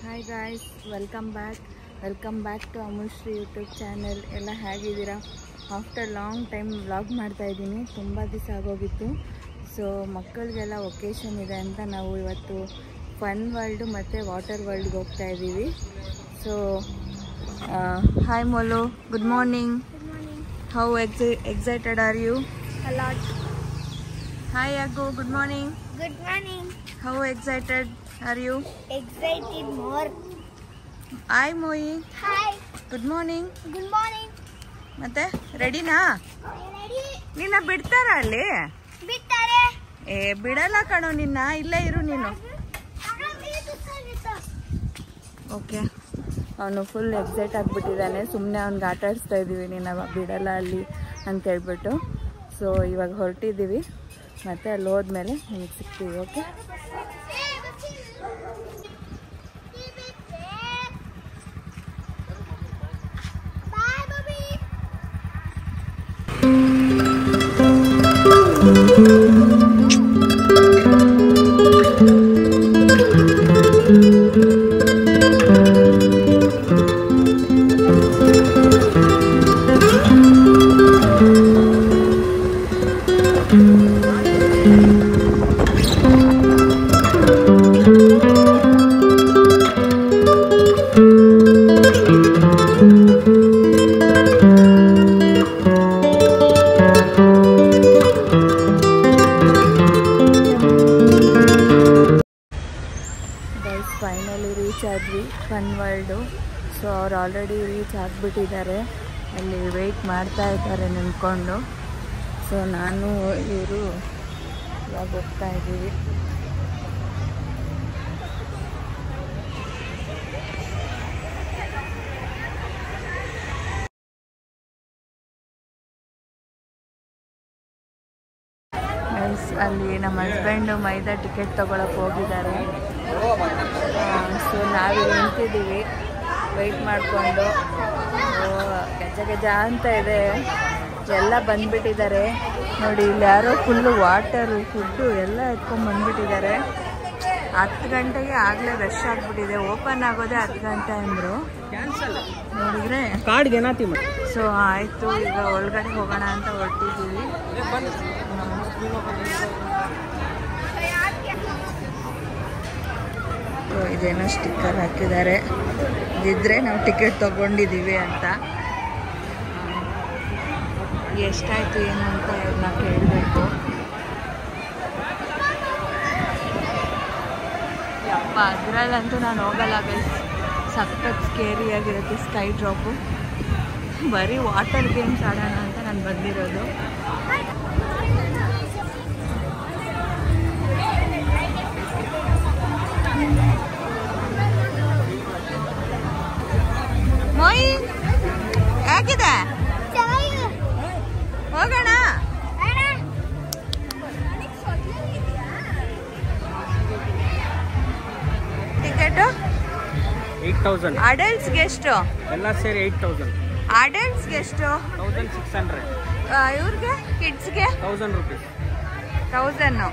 Hi guys, welcome back to Amushree YouTube channel. ಎಲ್ಲ ಹೇಗಿದ್ದೀರಾ? After long time vlog ಮಾಡ್ತಾಯಿದ್ದೀನಿ. ತುಂಬ ದಿವಸ ಆಗೋಗಿತ್ತು. ಸೊ ಮಕ್ಕಳಿಗೆಲ್ಲ ಒಕೇಶನ್ ಇದೆ ಅಂತ ನಾವು ಇವತ್ತು ಫನ್ ವರ್ಲ್ಡು ಮತ್ತು ವಾಟರ್ ವರ್ಲ್ಡ್ಗೆ ಹೋಗ್ತಾ ಇದ್ದೀವಿ. So hi Molu, good morning. How excited are you? A lot. Hi Aggu, good morning. Good morning. How excited are you? Excited more. Hi Moi, Hi. good morning. Good morning. ಮತ್ತೆ ರೆಡಿನಾ? Ready? ನಿನ್ನ ಬಿಡ್ತಾರ ಅಲ್ಲಿ? ಬಿಟ್ಟಾರೆ. ಬಿಡಲ್ಲ ಕಣೋ, ನಿನ್ನ ಇಲ್ಲೇ ಇರು ನೀನು. ಓಕೆ, ಅವನು ಫುಲ್ ಎಕ್ಸೈಟ್ ಆಗಿಬಿಟ್ಟಿದ್ದಾನೆ. ಸುಮ್ಮನೆ ಅವ್ನಿಗೆ ಆಟ ಆಡಿಸ್ತಾ ಇದ್ದೀವಿ, ನಿನ್ನ ಬಿಡಲ್ಲ ಅಲ್ಲಿ ಅಂತ ಹೇಳ್ಬಿಟ್ಟು. ಸೊ ಇವಾಗ ಹೊರಟಿದ್ದೀವಿ, ಮತ್ತು ಅಲ್ಲಿ ಹೋದ್ಮೇಲೆ ನಿಮಗೆ ಸಿಗ್ತೀವಿ. ಓಕೆ, ಫೈನಲಿ ರೀಚ್ ಆದ್ವಿ ಫನ್ ವರ್ಲ್ಡು. ಸೊ ಅವ್ರು ಆಲ್ರೆಡಿ ರೀಚ್ ಆಗಿಬಿಟ್ಟಿದ್ದಾರೆ, ಅಲ್ಲಿ ವೆಯ್ಟ್ ಮಾಡ್ತಾ ಇದ್ದಾರೆ ನಿಂತ್ಕೊಂಡು. ಸೊ ನಾನು ಇವರು ಇವಾಗ ಹೋಗ್ತಾ ಇದ್ದೀವಿ. ಅಲ್ಲಿ ನಮ್ಮ ಹಸ್ಬೆಂಡು ಮೈದಾ ಟಿಕೆಟ್ ತೊಗೊಳಕ್ಕೆ ಹೋಗಿದ್ದಾರೆ. ಸೊ ನಾವಿಲ್ಲಿ ನಿಂತಿದ್ದೀವಿ ವೆಯ್ಟ್ ಮಾಡಿಕೊಂಡು. ಗಜ ಗಜ ಅಂತ ಇದೆ, ಎಲ್ಲ ಬಂದುಬಿಟ್ಟಿದ್ದಾರೆ ನೋಡಿ. ಇಲ್ಲಿ ಯಾರೋ ಫುಲ್ಲು ವಾಟರು ಫುಡ್ಡು ಎಲ್ಲ ಎತ್ಕೊಂಡು ಬಂದುಬಿಟ್ಟಿದ್ದಾರೆ. 10 ಗಂಟೆಗೆ ಆಗಲೇ ರಶ್ ಆಗಿಬಿಟ್ಟಿದೆ. ಓಪನ್ ಆಗೋದೇ 10 ಗಂಟೆ ಅಂದರು. ನೋಡಿದರೆ ಸೊ ಆಯಿತು, ಈಗ ಒಳಗಡೆ ಹೋಗೋಣ ಅಂತ ಹೊರಟಿದ್ದೀವಿ. ಇದೇನೋ ಸ್ಟಿಕ್ಕರ್ ಹಾಕಿದ್ದಾರೆ, ಇದಿದ್ರೆ ನಾವು ಟಿಕೆಟ್ ತೊಗೊಂಡಿದ್ದೀವಿ ಅಂತ. ಎಷ್ಟಾಯಿತು ಏನು ಅಂತ ಇವ್ರನ್ನ ಕೇಳಬೇಕು. ಯಪ್ಪ, ಅದರಲ್ಲಂತೂ ನಾನು ಹೋಗಲ್ಲ ಗೈಸ್, ಸಖತ್ ಸ್ಕೇರಿಯಾಗಿರುತ್ತೆ ಸ್ಕೈ ಡ್ರಾಪು. ಬರೀ ವಾಟರ್ ಗೇಮ್ಸ್ ಆಡೋಣ ಅಂತ ನಾನು ಬಂದಿರೋದು. ಮೊಯ್ ಹೇಗಿದೆ? ಹೋಗೋಣ. ಟಿಕೆಟು 8,000. ಅಡಲ್ಟ್ಸ್ಗೆ ಎಷ್ಟು? ಎಲ್ಲ ಸೇರಿ 8,000. ಅಡಲ್ಟ್ಸ್ಗೆ ಎಷ್ಟು? 1,600. ಇವ್ರಿಗೆ ಕಿಡ್ಸ್ಗೆ 1,000 rupees. 1000.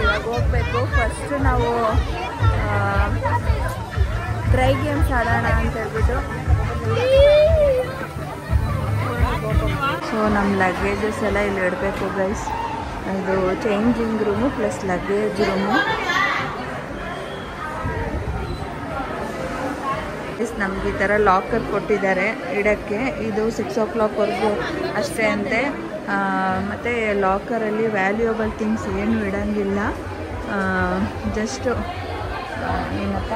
ಇವಾಗ ಹೋಗ್ಬೇಕು. ಫಸ್ಟ್ ನಾವು ಡ್ರೈ ಗೇಮ್ಸ್ ಆಡೋಣ ಅಂತ ಹೇಳ್ಬಿಟ್ಟು. ಸೊ ನಮ್ಮ ಲಗೇಜಸ್ ಎಲ್ಲ ಇಲ್ಲಿ ಇಡಬೇಕು ಗೈಸ್. ಇದು changing room plus luggage room. ನಮ್ಗೆ ಈ ಥರ ಲಾಕರ್ ಕೊಟ್ಟಿದ್ದಾರೆ ಇಡೋಕ್ಕೆ. ಇದು 6 o'clockವರೆಗೂ ಅಷ್ಟೇ ಅಂತೆ. ಮತ್ತು ಲಾಕರಲ್ಲಿ ವ್ಯಾಲ್ಯೂಯಬಲ್ ಥಿಂಗ್ಸ್ ಏನು ಇಡೋಂಗಿಲ್ಲ. ಜಸ್ಟು ಏನಪ್ಪ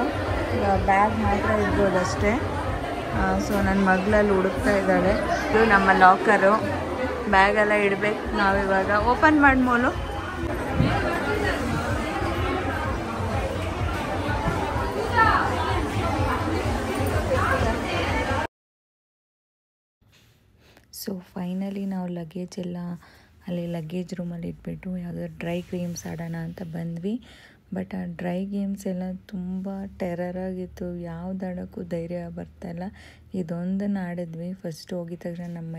ಬ್ಯಾಗ್ ಮಾತ್ರ ಇರ್ಬೋದು ಅಷ್ಟೇ. ಸೊ ನನ್ನ ಮಗಳಲ್ಲಿ ಹುಡುಕ್ತಾ ಇದ್ದಾಳೆ. ಇದು ನಮ್ಮ ಲಾಕರು, ಬ್ಯಾಗೆಲ್ಲ ಇಡಬೇಕು ನಾವಿವಾಗ. ಓಪನ್ ಮಾಡಿ ಮೋಲು. ಸೊ ಫೈನಲಿ ನಾವು ಲಗೇಜ್ ಎಲ್ಲ ಅಲ್ಲಿ ಲಗೇಜ್ ರೂಮಲ್ಲಿ ಇಟ್ಬಿಟ್ಟು ಯಾವುದಾದ್ರು ಡ್ರೈ ಗೇಮ್ಸ್ ಆಡೋಣ ಅಂತ ಬಂದ್ವಿ. ಬಟ್ ಆ ಡ್ರೈ ಗೇಮ್ಸ್ ಎಲ್ಲ ತುಂಬ ಟೆರರ್ ಆಗಿತ್ತು, ಯಾವ್ದು ಆಡೋಕ್ಕೂ ಧೈರ್ಯ ಬರ್ತಾಯಿಲ್ಲ. ಇದೊಂದನ್ನು ಆಡಿದ್ವಿ. ಫಸ್ಟ್ ಹೋಗಿದ ತಕ್ಷಣ ನಮ್ಮ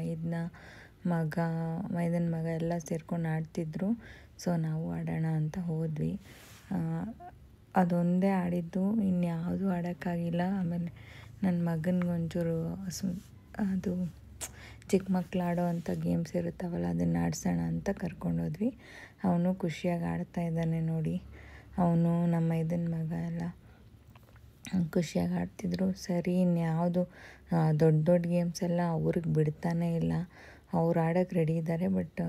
ಮೈದನ ಮಗ ಎಲ್ಲ ಸೇರ್ಕೊಂಡು ಆಡ್ತಿದ್ರು. ಸೊ ನಾವು ಆಡೋಣ ಅಂತ ಹೋದ್ವಿ. ಅದೊಂದೇ ಆಡಿದ್ದು, ಇನ್ಯಾವುದೂ ಆಡೋಕ್ಕಾಗಿಲ್ಲ. ಆಮೇಲೆ ನನ್ನ ಮಗನಿಗೊಂಚೂರು ಅದು ಚಿಕ್ಕ ಮಕ್ಳು ಆಡೋ ಅಂಥ ಗೇಮ್ಸ್ ಇರುತ್ತವಲ್ಲ, ಅದನ್ನು ಆಡಿಸೋಣ ಅಂತ ಕರ್ಕೊಂಡೋದ್ವಿ. ಅವನು ಖುಷಿಯಾಗಿ ಆಡ್ತಾ ಇದ್ದಾನೆ ನೋಡಿ. ಅವನು ನಮ್ಮ ಇದನ್ನ ಮಗ ಎಲ್ಲ ಖುಷಿಯಾಗಿ ಆಡ್ತಿದ್ರು. ಸರಿ, ಇನ್ಯಾವುದು ದೊಡ್ಡ ದೊಡ್ಡ ಗೇಮ್ಸ್ ಎಲ್ಲ ಅವ್ರಿಗೆ ಬಿಡ್ತಾನೇ ಇಲ್ಲ. ಅವ್ರು ಆಡೋಕ್ಕೆ ರೆಡಿ ಇದ್ದಾರೆ, ಬಟ್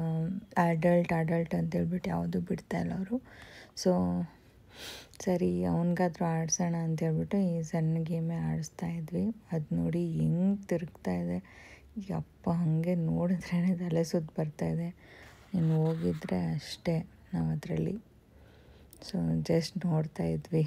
ಅಡಲ್ಟ್ ಅಂತೇಳ್ಬಿಟ್ಟು ಯಾವುದೂ ಬಿಡ್ತಾಯಿಲ್ಲ ಅವರು. ಸೊ ಸರಿ, ಅವನಿಗಾದ್ರೂ ಆಡಿಸೋಣ ಅಂತೇಳ್ಬಿಟ್ಟು ಈ ಸಣ್ಣ ಗೇಮೇ ಆಡಿಸ್ತಾ ಇದ್ವಿ. ಅದು ನೋಡಿ ಹೆಂಗೆ ತಿರುಗ್ತಾ ಇದೆ, ಯಪ್ಪ ಹಾಗೆ ನೋಡಿದ್ರೇ ತಲೆ ಸುತ್ತು ಬರ್ತಾಯಿದೆ. ಇನ್ನು ಹೋಗಿದ್ರೆ ಅಷ್ಟೇ ನಾವು ಅದರಲ್ಲಿ. ಸೊ ಜಸ್ಟ್ ನೋಡ್ತಾ ಇದ್ವಿ.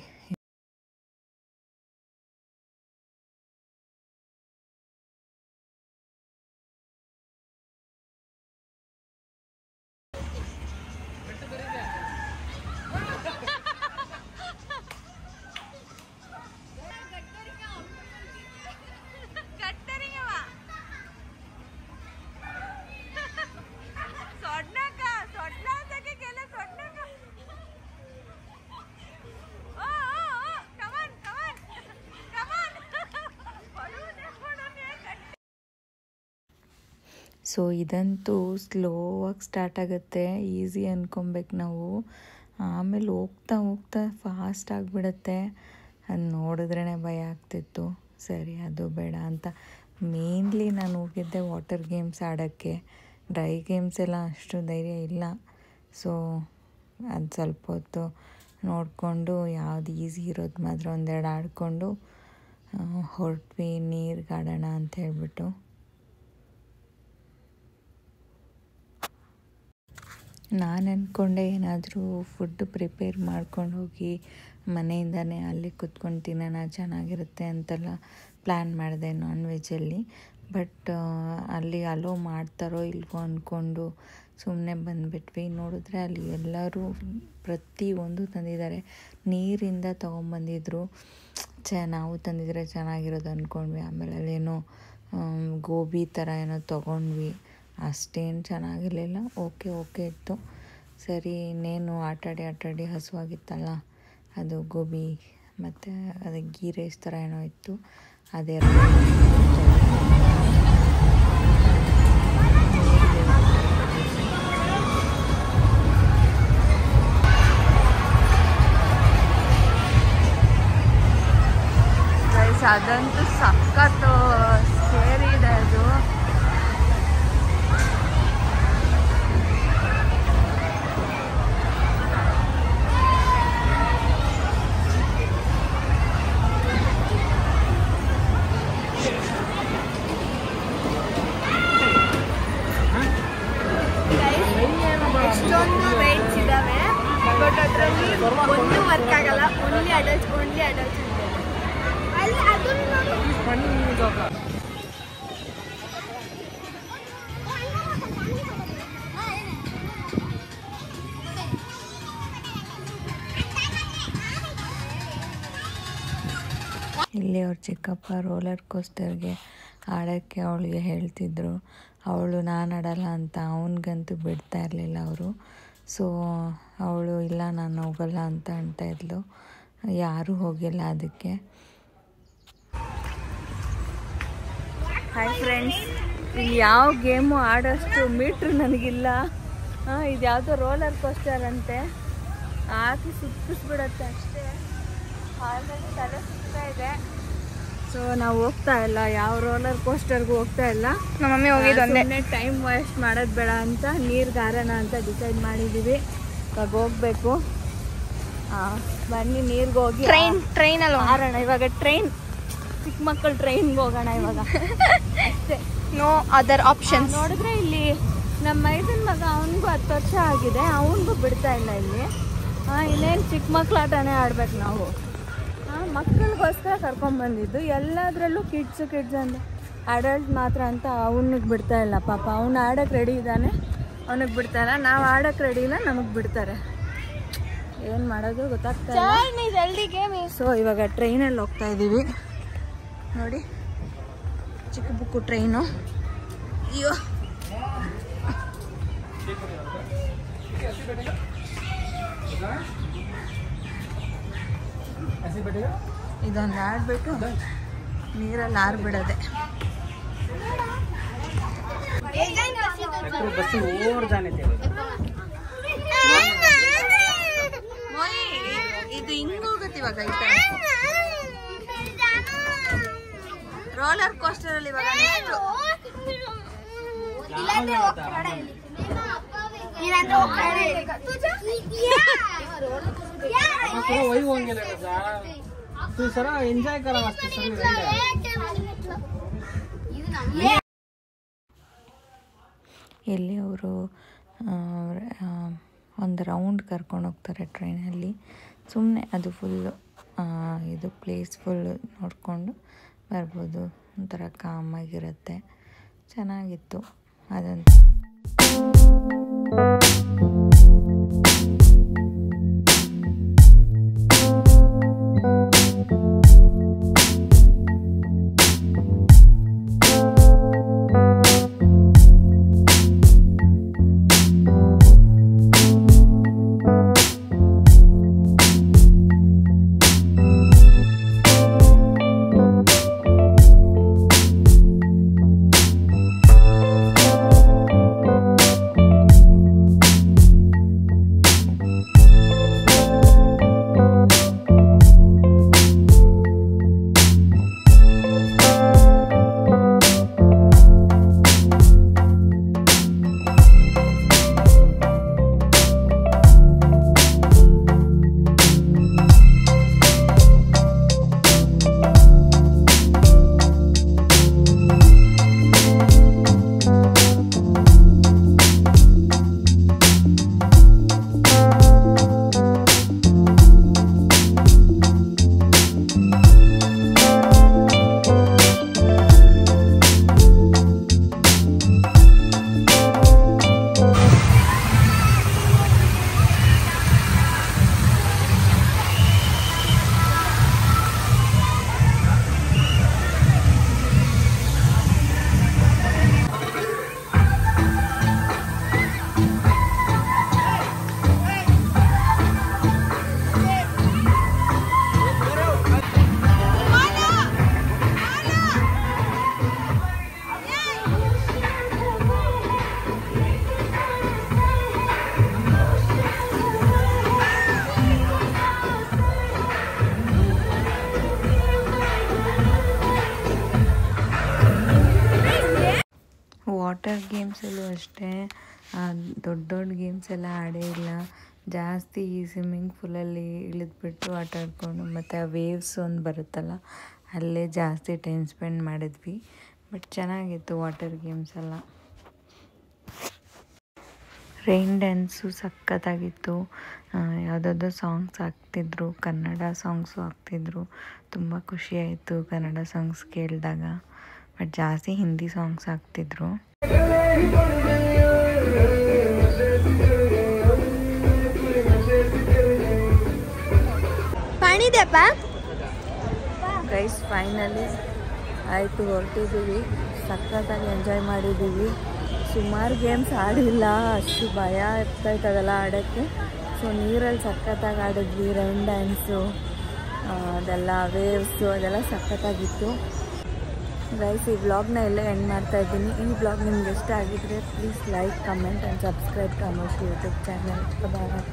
ಸೊ ಇದಂತೂ ಸ್ಲೋವಾಗಿ ಸ್ಟಾರ್ಟ್ ಆಗುತ್ತೆ, ಈಸಿ ಅಂದ್ಕೊಬೇಕು ನಾವು. ಆಮೇಲೆ ಹೋಗ್ತಾ ಹೋಗ್ತಾ ಫಾಸ್ಟ್ ಆಗಿಬಿಡುತ್ತೆ. ಅದು ನೋಡಿದ್ರೇ ಭಯ ಆಗ್ತಿತ್ತು. ಸರಿ, ಅದು ಬೇಡ ಅಂತ ಮೇನ್ಲಿ ನಾನು ಹೋಗಿದ್ದೆ ವಾಟರ್ ಗೇಮ್ಸ್ ಆಡೋಕ್ಕೆ. ಡ್ರೈ ಗೇಮ್ಸ್ ಎಲ್ಲ ಅಷ್ಟು ಧೈರ್ಯ ಇಲ್ಲ. ಸೊ ಅದು ಸ್ವಲ್ಪ ಹೊತ್ತು ನೋಡಿಕೊಂಡು ಯಾವುದು ಈಸಿ ಇರೋದು ಮಾತ್ರ ಒಂದೆರಡು ಆಡಿಕೊಂಡು ಹೊರಟ್ವಿ ನೀರಿಗೆ ಆಡೋಣ ಅಂತ ಹೇಳ್ಬಿಟ್ಟು. ನಾನು ಅಂದ್ಕೊಂಡೆ ಏನಾದರೂ ಫುಡ್ ಪ್ರಿಪೇರ್ ಮಾಡ್ಕೊಂಡು ಹೋಗಿ ಮನೆಯಿಂದನೇ ಅಲ್ಲಿ ಕುತ್ಕೊಂಡು ತಿನ್ನೋಣ, ಚೆನ್ನಾಗಿರುತ್ತೆ ಅಂತೆಲ್ಲ ಪ್ಲ್ಯಾನ್ ಮಾಡಿದೆ ನಾನ್ ವೆಜ್ಜಲ್ಲಿ. ಬಟ್ ಅಲ್ಲಿ ಅಲೋ ಮಾಡ್ತಾರೋ ಇಲ್ವೋ ಅಂದ್ಕೊಂಡು ಸುಮ್ಮನೆ ಬಂದುಬಿಟ್ವಿ. ನೋಡಿದ್ರೆ ಅಲ್ಲಿ ಎಲ್ಲರೂ ಪ್ರತಿಯೊಂದು ತಂದಿದ್ದಾರೆ. ನೀರಿಂದ ತೊಗೊಂಬಂದಿದ್ರು. ನಾವು ತಂದಿದ್ರೆ ಚೆನ್ನಾಗಿರೋದು ಅಂದ್ಕೊಂಡ್ವಿ. ಆಮೇಲೆ ಅಲ್ಲೇನೋ ಗೋಬಿ ಥರ ಏನೋ ತೊಗೊಂಡ್ವಿ. ಅಷ್ಟೇನು ಚೆನ್ನಾಗಿರಲಿಲ್ಲ. ಓಕೆ ಇತ್ತು. ಸರಿ, ಇನ್ನೇನು ಆಟಾಡಿ ಹಸುವಾಗಿತ್ತಲ್ಲ, ಅದು ಗೋಬಿ ಮತ್ತು ಅದು ಗೀ ರೈಸ್ ಥರ ಏನೋ ಇತ್ತು. ಅದೇ ಅದಂತೂ ಸಖತ್ತು ಸ್ಕೇರಿ ಇದೆ ಅದು. ಎಷ್ಟೊಂದು ರೈಡ್ಸ್ ಇದ್ದಾವೆ, ಬಟ್ ಅದರಲ್ಲಿ ಒಂದು ವರ್ಕ್ ಆಗಲ್ಲ. ಓನ್ಲಿ ಅಡಲ್ಟ್ಸ್ ಅಲ್ಲಿ ಅದನ್ನು ಇಲ್ಲಿ ಅವ್ರ ಚಿಕ್ಕಪ್ಪ ರೋಲರ್ ಕೋಸ್ಟರ್ಗೆ ಆಡೋಕ್ಕೆ ಅವಳಿಗೆ ಹೇಳ್ತಿದ್ರು. ಅವಳು ನಾನು ಆಡಲ್ಲ ಅಂತ, ಅವನಿಗಂತೂ ಬಿಡ್ತಾ ಇರಲಿಲ್ಲ ಅವರು. ಸೊ ಅವಳು ಇಲ್ಲ ನಾನು ಹೋಗಲ್ಲ ಅಂತ ಅಂತಾ ಇದ್ಲು. ಯಾರೂ ಹೋಗಿಲ್ಲ ಅದಕ್ಕೆ. ಹಾಯ್ ಫ್ರೆಂಡ್ಸ್, ಇಲ್ಲಿ ಯಾವ ಗೇಮು ಆಡೋಷ್ಟು ಮೀಟ್ರ್ ನನಗಿಲ್ಲ. ಇದು ಯಾವುದೋ ರೋಲರ್ ಕೋಸ್ಟರ್ ಅಂತೆ, ಹಾಕಿ ಸುತ್ತಿಸ್ಬಿಡತ್ತೆ ಅಷ್ಟೇ. ಆಲ್ರೆಡಿ ತಲೆ ಸುತ್ತಾ ಇದೆ. ಸೊ ನಾವು ಹೋಗ್ತಾ ಇಲ್ಲ, ಯಾವ ರೋಲರ್ ಕೋಸ್ಟರ್ಗೂ ಹೋಗ್ತಾ ಇಲ್ಲ. ನಮ್ಮ ಮಮ್ಮಿ ಹೋಗಿದ್ದೊಂದೇ. ಟೈಮ್ ವೇಸ್ಟ್ ಮಾಡೋದು ಬೇಡ ಅಂತ ನೀರಿಗೆ ಹಾರೋಣ ಅಂತ ಡಿಸೈಡ್ ಮಾಡಿದ್ದೀವಿ. ಇವಾಗ ಹೋಗಬೇಕು. ಬನ್ನಿ ನೀರಿಗೆ ಹೋಗಿ ಟ್ರೈನಲ್ಲಿ ಹಾರೋಣ. ಇವಾಗ ಟ್ರೈನ್, ಚಿಕ್ಕ ಮಕ್ಕಳು ಟ್ರೈನ್ಗೆ ಹೋಗೋಣ ಇವಾಗ ಅಷ್ಟೇ. No other option. ನೋಡಿದ್ರೆ ಇಲ್ಲಿ ನಮ್ಮ ಮೈದನ ಮಗ, ಅವನಿಗೂ 10 ವರ್ಷ ಆಗಿದೆ, ಅವನಿಗೂ ಬಿಡ್ತಾ ಇಲ್ಲ ಇಲ್ಲಿ. ಇನ್ನೇನು ಚಿಕ್ಕ ಮಕ್ಳ ಆಟನೇ ಆಡ್ಬೇಕು ನಾವು. ಮಕ್ಕಳಿಗೋಸ್ಕರ ಕರ್ಕೊಂಡ್ಬಂದಿದ್ದು. ಎಲ್ಲದರಲ್ಲೂ ಕಿಡ್ಸ್ ಅಂತ, ಅಡಲ್ಟ್ ಮಾತ್ರ ಅಂತ ಅವನಿಗೆ ಬಿಡ್ತಾ ಇಲ್ಲ. ಪಾಪ ಅವ್ನು ಆಡೋಕ್ಕೆ ರೆಡಿ ಇದ್ದಾನೆ, ಅವನಿಗೆ ಬಿಡ್ತಾ ಇಲ್ಲ. ನಾವು ಆಡೋಕ್ಕೆ ರೆಡಿ ಇಲ್ಲ, ನಮಗೆ ಬಿಡ್ತಾರೆ. ಏನು ಮಾಡೋದು ಗೊತ್ತಾಗ್ತಾ ಇಲ್ಲ. ಸೊ ಇವಾಗ ಟ್ರೈನಲ್ಲಿ ಹೋಗ್ತಾ ಇದ್ದೀವಿ ನೋಡಿ, ಚಿಕ್ಕ ಬುಕ್ಕು ಟ್ರೈನು. ಅಯ್ಯೋ, ಇದೊಂದು ಆಡ್ಬಿಟ್ಟು ನೀರಲ್ಲಿ ಆರ್ಬಿಡೋದೆ. बस और जाने थे ಇದು ಹಿಂಗ್ ಹೋಗುತ್ತೆ ಇವಾಗ. ಈ ಕಡೆ ರೋಲರ್ ಕೋಸ್ಟರ್ ಅಲ್ಲಿ ಇವಾಗ वही होंगे तू सर एंजॉय करा मस्त ಎಲ್ಲಿ ಅವರು ಒಂದು ರೌಂಡ್ ಕರ್ಕೊಂಡು ಹೋಗ್ತಾರೆ ಟ್ರೈನಲ್ಲಿ. ಸುಮ್ಮನೆ ಅದು ಫುಲ್ಲು ಇದು ಪ್ಲೇಸ್ ಫುಲ್ ನೋಡಿಕೊಂಡು ಬರ್ಬೋದು. ಒಂಥರ ಕಾಮಾಗಿರುತ್ತೆ, ಚೆನ್ನಾಗಿತ್ತು ಅದಂತೂ. ವಾಟರ್ ಗೇಮ್ಸಲ್ಲೂ ಅಷ್ಟೇ ದೊಡ್ಡ ದೊಡ್ಡ ಗೇಮ್ಸ್ ಎಲ್ಲ ಆಡೇ ಇಲ್ಲ. ಜಾಸ್ತಿ ಈ ಸ್ವಿಮ್ಮಿಂಗ್ ಪೂಲಲ್ಲಿ ಇಳಿದ್ಬಿಟ್ಟು ಆಟ ಆಡ್ಕೊಂಡು ಮತ್ತು ಆ ವೇವ್ಸ್ ಒಂದು ಬರುತ್ತಲ್ಲ ಅಲ್ಲೇ ಜಾಸ್ತಿ ಟೈಮ್ ಸ್ಪೆಂಡ್ ಮಾಡಿದ್ವಿ. ಬಟ್ ಚೆನ್ನಾಗಿತ್ತು ವಾಟರ್ ಗೇಮ್ಸ್ ಎಲ್ಲ. ರೈನ್ ಡ್ಯಾನ್ಸು ಸಖತ್ತಾಗಿತ್ತು. ಯಾವುದಾದ್ರು ಸಾಂಗ್ಸ್ ಹಾಕ್ತಿದ್ರು, ಕನ್ನಡ ಸಾಂಗ್ಸು ಹಾಕ್ತಿದ್ರು. ತುಂಬ ಖುಷಿಯಾಯಿತು ಕನ್ನಡ ಸಾಂಗ್ಸ್ ಕೇಳಿದಾಗ. ಬಟ್ ಜಾಸ್ತಿ ಹಿಂದಿ ಸಾಂಗ್ಸ್ ಹಾಕ್ತಿದ್ರು. ಗೈಸ್ ಫೈನಲಿ ಆಯಿತು, ಹೊರಟಿದ್ದೀವಿ. ಸಖತ್ತಾಗಿ ಎಂಜಾಯ್ ಮಾಡಿದ್ದೀವಿ. ಸುಮಾರು ಗೇಮ್ಸ್ ಆಡಿಲ್ಲ, ಅಷ್ಟು ಭಯ ಇರ್ತಾಯಿತ್ತು ಅದೆಲ್ಲ ಆಡೋಕ್ಕೆ. ಸೊ ನೀರಲ್ಲಿ ಸಖತ್ತಾಗಿ ಆಡಿದ್ವಿ. ರೈನ್ ಡ್ಯಾನ್ಸು ಅದೆಲ್ಲ, ವೇವ್ಸು ಅದೆಲ್ಲ ಸಖತ್ತಾಗಿತ್ತು. ಗೈಸ್ ಈ ವ್ಲಾಗ್ನ ಎಲ್ಲೇ ಎಂಡ್ ಮಾಡ್ತಾ ಇದ್ದೀನಿ. ಈ ವ್ಲಾಗ್ ನಿಮ್ಗೆ ಇಷ್ಟ ಆಗಿದ್ರೆ please like, comment and subscribe to Amosh YouTube channel. Bye.